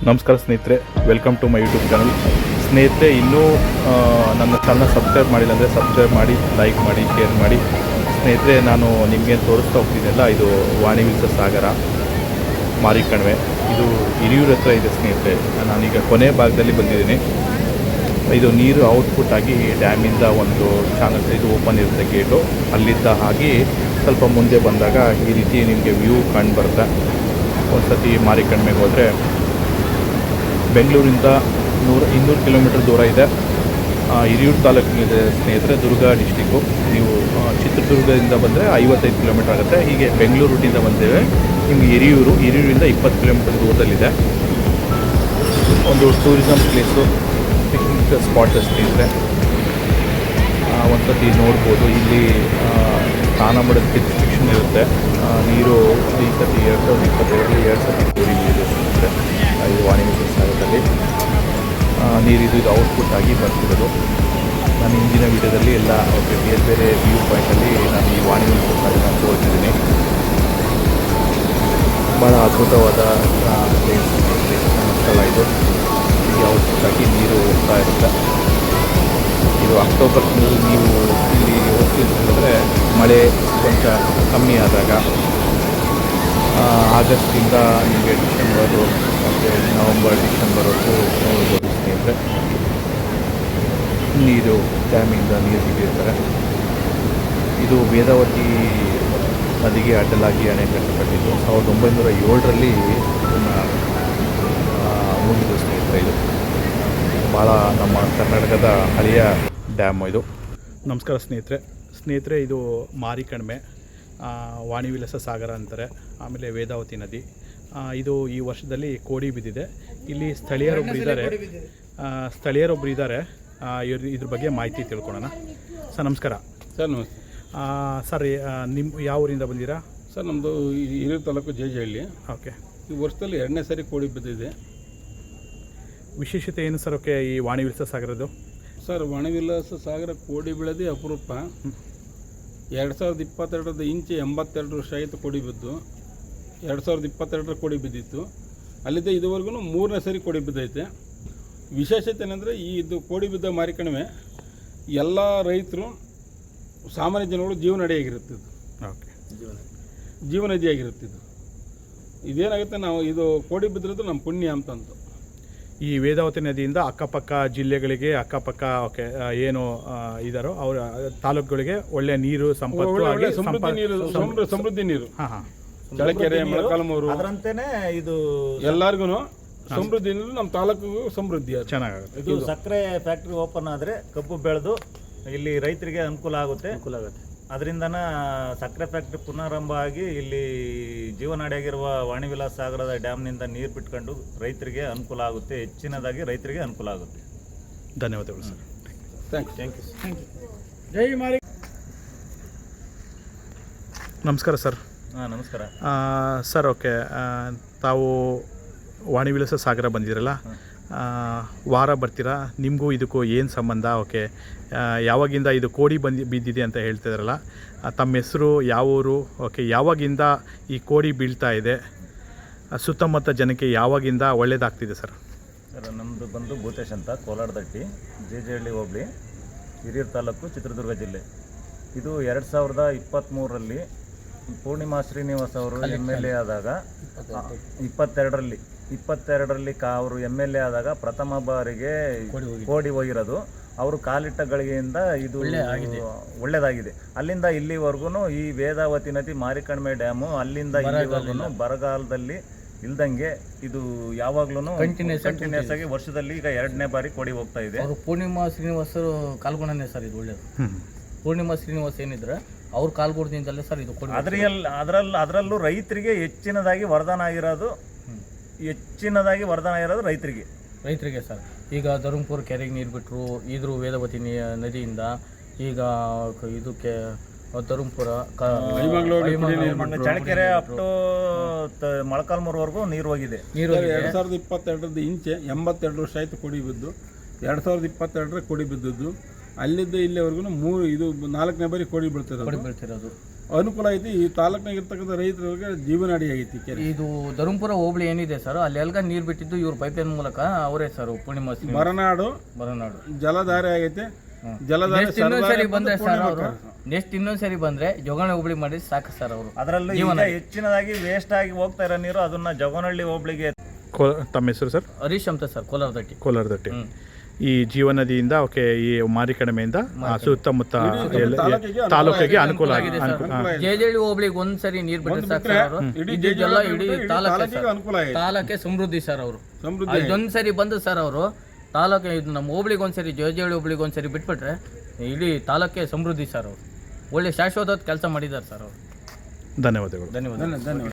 ನಮಸ್ಕಾರ ಸ್ನೇಹಿತರೆ, welcome to my YouTube channel. ಸ್ನೇಹಿತರೆ, ಇನ್ನೂ ನನ್ನ ಚಾನಲ್ನ ಸಬ್ಸ್ಕ್ರೈಬ್ ಮಾಡಿಲ್ಲ ಅಂದರೆ ಸಬ್ಸ್ಕ್ರೈಬ್ ಮಾಡಿ, ಲೈಕ್ ಮಾಡಿ, ಶೇರ್ ಮಾಡಿ. ಸ್ನೇಹಿತರೆ, ನಾನು ನಿಮಗೆ ತೋರಿಸ್ತಾ ಹೋಗ್ತಿದ್ದೆಲ್ಲ ಇದು ವಾಣಿವಿಲಾಸ ಸಾಗರ ಮಾರಿಕಣಿವೆ. ಇದು ಹಿರಿಯೂರ ಹತ್ರ ಇದೆ ಸ್ನೇಹಿತರೆ. ನಾನೀಗ ಕೊನೆ ಭಾಗದಲ್ಲಿ ಬಂದಿದ್ದೀನಿ. ಇದು ನೀರು ಔಟ್ಪುಟ್ ಆಗಿ ಡ್ಯಾಮಿಂದ ಒಂದು ಚಾನಲ್ ಇದು ಓಪನ್ ಇರುತ್ತೆ ಗೇಟು. ಅಲ್ಲಿದ್ದ ಹಾಗೆ ಸ್ವಲ್ಪ ಮುಂದೆ ಬಂದಾಗ ಈ ರೀತಿ ನಿಮಗೆ ವ್ಯೂ ಕಂಡು ಬರುತ್ತೆ. ಒಂದು ಸತಿ ಮಾರಿಕಣಿವೆಗೆ ಹೋದರೆ ಬೆಂಗಳೂರಿಂದ 200 ಕಿಲೋಮೀಟರ್ ದೂರ ಇದೆ. ಹಿರಿಯೂರು ತಾಲೂಕಿನಿದೆ ಸ್ನೇಹಿತರೆ, ದುರ್ಗ ಡಿಸ್ಟಿಕ್ಕು. ನೀವು ಚಿತ್ರದುರ್ಗದಿಂದ ಬಂದರೆ 55 ಕಿಲೋಮೀಟರ್ ಆಗುತ್ತೆ. ಹೀಗೆ ಬೆಂಗಳೂರು ರೂಟಿಂದ ಬಂದರೆ ನಿಮಗೆ ಹಿರಿಯೂರಿಂದ 20 ಕಿಲೋಮೀಟರ್ ದೂರದಲ್ಲಿದೆ. ಒಂದು ಟೂರಿಸಮ್ ಪ್ಲೇಸು, ಪಿಕ್ನಿಕ್ ಸ್ಪಾಟ್ ಸ್ನೇಹಿತರೆ. ಒಂದು ಸತಿ ನೋಡ್ಬೋದು. ಇಲ್ಲಿ ಸ್ನಾನ ಮಾಡೋದಕ್ಕೆ ರಿಸ್ಟ್ರಿಕ್ಷನ್ ಇರುತ್ತೆ. ನೀರು ಈ ಸತಿ 2022 2 ಸತಿ ಕೋಡಿ ನೀರು ಸ್ನೇಹಿತರೆ. ಇದು ವಾಣಿವಿಲಾಸ ಸಾಗರದಲ್ಲಿ ನೀರಿದು ಇದು ಔಟ್ಪುಟ್ ಆಗಿ ಬರ್ತಿರೋದು. ನಾನು ಹಿಂದಿನ ವಿಡಿಯೋದಲ್ಲಿ ಎಲ್ಲ ಬೇರೆ ಬೇರೆ ವ್ಯೂ ಪಾಯಿಂಟಲ್ಲಿ ನಾನು ಈ ವಾಣಿವಿಲಾಸ ಸಾಗರ ತೋರಿಸಿದ್ದೀನಿ. ಭಾಳ ಅದ್ಭುತವಾದ ಪ್ಲೇಸ್, ಸ್ಥಳ ಇದು. ಈಗ ಔಟ್ಪುಟ್ ಆಗಿ ನೀರು ಹೋಗ್ತಾ ಇರುತ್ತೆ. ಇದು ಅಕ್ಟೋಬರ್ ತಿಂಗಳಲ್ಲಿ ನೀವು ಇಲ್ಲಿ ಹೋಗ್ತಿದ್ರೆ ಮಳೆ ಕೊಂಚ ಕಮ್ಮಿ ಆದಾಗ, ಆಗಸ್ಟಿಂದ ನಿಮಗೆ ಡಿಸೆಂಬರು ಮತ್ತು ನವಂಬರ್ ಡಿಸೆಂಬರ್ವರೆಗೂ ನೋಡ್ಬೋದು ಸ್ನೇಹಿತರೆ. ನೀರು ಡ್ಯಾಮಿಂದ ನೀರು ಬಿಟ್ಟಿರ್ತಾರೆ. ಇದು ವೇದಾವತಿ ನದಿಗೆ ಅಡ್ಡಲಾಗಿ ಅಣೆಕಟ್ಟು ಕಟ್ಟಿದ್ದು 1907ರಲ್ಲಿ ಇದನ್ನು ಮುಗಿದು ಸ್ನೇಹಿತರೆ. ಇದು ಭಾಳ ನಮ್ಮ ಕರ್ನಾಟಕದ ಹಳೆಯ ಡ್ಯಾಮ್ ಇದು. ನಮಸ್ಕಾರ ಸ್ನೇಹಿತರೆ, ಇದು ಮಾರಿಕಣಿವೆ, ವಾಣಿವಿಲಾಸ ಸಾಗರ ಅಂತಾರೆ. ಆಮೇಲೆ ವೇದಾವತಿ ನದಿ. ಇದು ಈ ವರ್ಷದಲ್ಲಿ ಕೋಡಿ ಬಿದ್ದಿದೆ. ಇಲ್ಲಿ ಸ್ಥಳೀಯರೊಬ್ಬರು ಇದ್ದಾರೆ. ಇದ್ರ ಬಗ್ಗೆ ಮಾಹಿತಿ ತಿಳ್ಕೊಳ್ಳೋಣ. ಸರ್ ನಮಸ್ಕಾರ. ಸರ್ ನಮಸ್ತೆ. ಸರ್, ನಿಮ್ಮ ಯಾವ ಊರಿಂದ ಬಂದಿರಾ? ಸರ್ ನಮ್ಮದು ಹಿರಿಯೂರು ತಾಲೂಕು ಜೇಜಹಳ್ಳಿ. ಓಕೆ. ಈ ವರ್ಷದಲ್ಲಿ 2ನೇ ಸಾರಿ ಕೋಡಿ ಬಿದ್ದಿದೆ. ವಿಶೇಷತೆ ಏನು ಸರ್ ಓಕೆ ಈ ವಾಣಿವಿಲಾಸ ಸಾಗರದ್ದು? ಸರ್, ವಾಣಿವಿಲಾಸ ಸಾಗರ ಕೋಡಿ ಬೀಳೋದೇ ಅಪರೂಪ. 2022ರದ ಇಂಚೆ 82 ವರ್ಷ ಆಯಿತು ಕೋಡಿ ಬಿದ್ದು. 2022ರ ಕೋಡಿ ಬಿದ್ದಿತ್ತು. ಅಲ್ಲಿದ್ದ ಇದುವರೆಗೂ 3ನೇ ಸಾರಿ ಕೋಡಿ ಬಿದ್ದೈತೆ. ವಿಶೇಷತೆ ಏನಂದರೆ ಇದು ಕೋಡಿ ಬಿದ್ದ ಮಾರಿಕಣಿವೆ ಎಲ್ಲ ರೈತರು, ಸಾಮಾನ್ಯ ಜನಗಳು ಜೀವನಡಿಯಾಗಿರುತ್ತಿದ್ದು. ಓಕೆ, ಜೀವನದಿಯಾಗಿರುತ್ತಿದ್ದು. ಇದೇನಾಗುತ್ತೆ, ನಾವು ಇದು ಕೋಡಿ ಬಿದ್ದಿರೋದು ನಮ್ಮ ಪುಣ್ಯ ಅಂತಂದು. ಈ ವೇದಾವತಿ ನದಿಯಿಂದ ಅಕ್ಕಪಕ್ಕ ಜಿಲ್ಲೆಗಳಿಗೆ ಓಕೆ ಏನು ಇದಾರೋ ಅವರ ತಾಲೂಕುಗಳಿಗೆ ಒಳ್ಳೆ ನೀರು ಸಂಪತ್ತು ಆಗಿ ಸಮೃದ್ಧಿ ನೀರು. ಚಳ್ಳಕೆರೆ, ಮೊಳಕಾಲ್ಮೂರು ಅದರಂತೆಯೇ ಇದು ಎಲ್ಲರಿಗೂ ಸಮೃದ್ಧಿ ನೀರು. ನಮ್ಮ ತಾಲೂಕಿಗೂ ಸಮೃದ್ಧಿ ಚೆನ್ನಾಗುತ್ತೆ. ಇದು ಸಕ್ಕರೆ ಫ್ಯಾಕ್ಟ್ರಿ ಓಪನ್ ಆದರೆ ಕಬ್ಬು ಬೆಳೆದು ಇಲ್ಲಿ ರೈತರಿಗೆ ಅನುಕೂಲ ಆಗುತ್ತೆ. ಅದರಿಂದನ ಸಕ್ಕರೆ ಫ್ಯಾಕ್ಟ್ರಿ ಪುನರಾರಂಭ ಆಗಿ ಇಲ್ಲಿ ಜೀವನಾಡಿಯಾಗಿರುವ ವಾಣಿವಿಲಾಸ ಸಾಗರದ ಡ್ಯಾಮ್ನಿಂದ ನೀರು ಬಿಟ್ಕೊಂಡು ರೈತರಿಗೆ ಅನುಕೂಲ ಆಗುತ್ತೆ. ಹೆಚ್ಚಿನದಾಗಿ ರೈತರಿಗೆ ಅನುಕೂಲ ಆಗುತ್ತೆ. ಧನ್ಯವಾದಗಳು ಸರ್. Thank you. ಜೈ ಮಾರಿ. ನಮಸ್ಕಾರ ಸರ್. ನಮಸ್ಕಾರ ಸರ್. ಓಕೆ, ತಾವು ವಾಣಿವಿಲಾಸ ಸಾಗರ ಬಂದಿರಲ್ಲ, ವಾರ ಬರ್ತೀರಾ. ನಿಮಗೂ ಇದಕ್ಕೂ ಏನು ಸಂಬಂಧ? ಓಕೆ, ಯಾವಾಗಿಂದ ಇದು ಕೋಡಿ ಬಿದ್ದಿದೆ ಅಂತ ಹೇಳ್ತಿದಾರಲ್ಲ, ತಮ್ಮ ಹೆಸರು, ಯಾವ ಊರು? ಓಕೆ, ಯಾವಾಗಿಂದ ಈ ಕೋಡಿ ಬೀಳ್ತಾ ಇದೆ? ಸುತ್ತಮುತ್ತ ಜನಕ್ಕೆ ಯಾವಾಗಿಂದ ಒಳ್ಳೇದಾಗ್ತಿದೆ ಸರ್? ಸರ್, ನಮ್ಮದು ಬಂದು ಭೂತೇಶ್ ಅಂತ, ಕೋಲಾರದಟ್ಟಿ, ಜೇಜಹಳ್ಳಿ ಹೋಬಳಿ, ಹಿರಿಯೂರು ತಾಲೂಕು, ಚಿತ್ರದುರ್ಗ ಜಿಲ್ಲೆ. ಇದು 2023ರಲ್ಲಿ ಪೂರ್ಣಿಮಾ ಶ್ರೀನಿವಾಸ್ ಅವರು MLA ಆದಾಗ 22ರಲ್ಲಿ ಅವರು MLA ಆದಾಗ ಪ್ರಥಮ ಬಾರಿಗೆ ಕೋಡಿ ಹೋಗಿರೋದು. ಅವರು ಕಾಲಿಟ್ಟ ಗಳಿಗೆಯಿಂದ ಇದು ಒಳ್ಳೆಯದಾಗಿದೆ. ಅಲ್ಲಿಂದ ಇಲ್ಲಿವರೆಗೂ ಈ ವೇದಾವತಿ ನದಿ ಮಾರಿಕಣಿವೆ ಡ್ಯಾಮು ಅಲ್ಲಿಂದ ಇಲ್ಲಿವರೆಗೂ ಬರಗಾಲದಲ್ಲಿ ಇಲ್ದಂಗೆ ಇದು ಯಾವಾಗ್ಲೂ ಕಂಟಿನ್ಯೂಸ್ ಆಗಿ ವರ್ಷದಲ್ಲಿ ಈಗ 2ನೇ ಬಾರಿ ಕೋಡಿ ಹೋಗ್ತಾ ಇದೆ. ಪೂರ್ಣಿಮಾ ಶ್ರೀನಿವಾಸ ಕಾಲ್ಗುಣನೇ ಸರ್ ಇದು ಒಳ್ಳೇದು. ಪೂರ್ಣಿಮಾ ಶ್ರೀನಿವಾಸ್ ಏನಿದ್ರೆ ಅವ್ರು ಕಾಲ್ಗುಣದಿಂದಲೇ ಸರ್ ಇದು ಕೋಡಿ. ಅದರಲ್ಲೂ ರೈತರಿಗೆ ಹೆಚ್ಚಿನದಾಗಿ ವರದಾನ ಆಗಿರೋದು ರೈತರಿಗೆ ಸರ್. ಈಗ ಧರ್ಮಪುರ ಕೆರೆಗೆ ನೀರು ಬಿಟ್ಟರು, ಇದ್ರ ವೇದಾವತಿ ನದಿಯಿಂದ ಈಗ ಇದಕ್ಕೆ ಧರ್ಮಪುರ, ಚಳ್ಳಕೆರೆ ಅಪ್ ಟು ಮೊಳಕಾಲ್ಮೂರುವರೆಗೂ ನೀರು ಹೋಗಿದೆ. 2022ರದ ಇಂಚೆ 82 ವರ್ಷ ಆಯಿತು ಕೋಡಿ ಬಿದ್ದು. 2022ರ ಕೋಡಿ ಬಿದ್ದದ್ದು. ಅಲ್ಲಿದ್ದ ಇಲ್ಲಿವರೆಗೂ 4ನೇ ಬಾರಿ ಕೋಡಿ ಬೀಳ್ತಿರೋದು. ಅನುಕೂಲ ಐತಿ. ಈ ತಾಲೂಕಿನಾಗ ಇರ್ತಕ್ಕಂಥ ರೈತರಿಗೆ ಜೀವನಾಡಿ ಆಗೈತಿ ಕೆರೆ. ಇದು ಧರ್ಮಪುರ ಹೋಬಳಿ ಏನಿದೆ ಸರ್, ಅಲ್ಲಿ ಎಲ್ಗ ನೀರು ಬಿಟ್ಟಿದ್ದು ಇವ್ರ ಪೈಪ್ಲೈನ್ ಮೂಲಕ ಅವರೇ ಸರ್ ಪೂರ್ಣಿಮಾ ಶ್ರೀನಿವಾಸ್ ಮರನಾಡು ಬರನಾಡು ಜಲಧಾರೆ ಆಗೈತೆ. ಜಲಧಾರೆ ನೆಕ್ಸ್ಟ್ ಇನ್ನೊಂದ್ಸರಿ ಬಂದ್ರೆ ಸರ್ ಅವರು ಇನ್ನೊಂದ್ಸರಿ ಬಂದ್ರೆ ಜೋಗಣ ಹೋಬಳಿ ಮಾಡಿ ಸಾಕು ಸರ್ ಅವರು. ಅದರಲ್ಲೂ ಈಗ ಹೆಚ್ಚಿನದಾಗಿ ವೇಸ್ಟ್ ಆಗಿ ಹೋಗ್ತಾ ಇರೋ ನೀರು ಅದನ್ನ ಜೋಗನಹಳ್ಳಿ ಹೋಬಳಿಗೆ. ತಮ್ಮ ಹೆಸರು ಸರ್? ಹರೀಶ್ ಅಂತ ಸರ್, ಕೋಲಾರದಟ್ಟಿ. ಕೋಲಾರದಟ್ಟಿ. ಈ ಜೀವನದಿಯಿಂದ ಓಕೆ ಈ ಮಾರಿಕಡಿಮೆಯಿಂದ ಸುತ್ತಮುತ್ತ ತಾಲೂಕಿಗೆ ಅನುಕೂಲ ಆಗಿದೆ. ಜೇಜಳ್ಳಿ ಹೋಬಳಿಗೆ ಒಂದ್ಸರಿ ನೀರ್ ಬಿಟ್ಟರೆ ಸಾಕು ಸರ್ ಅವರು. ಇದೆಲ್ಲ ಇಡೀ ತಾಲೂಕೆ ಸಮೃದ್ಧಿ ಸರ್ ಅವರು. ಇದೊಂದ್ಸರಿ ಬಂದು ಸರ್ ಅವರು ತಾಲೂಕೆ ಇದು ನಮ್ಮ ಹೋಬಳಿಗೆ ಒಂದ್ಸರಿ ಜೇಜಳ್ಳಿ ಹೋಬಳಿಗೆ ಒಂದ್ಸರಿ ಬಿಟ್ಬಿಟ್ರೆ ಇಡೀ ತಾಲೂಕೆ ಸಮೃದ್ಧಿ ಸರ್ ಅವರು. ಒಳ್ಳೆ ಶಾಶ್ವತ ಕೆಲಸ ಮಾಡಿದ್ದಾರೆ ಸರ್ ಅವರು. ಧನ್ಯವಾದಗಳು. ಧನ್ಯವಾದ.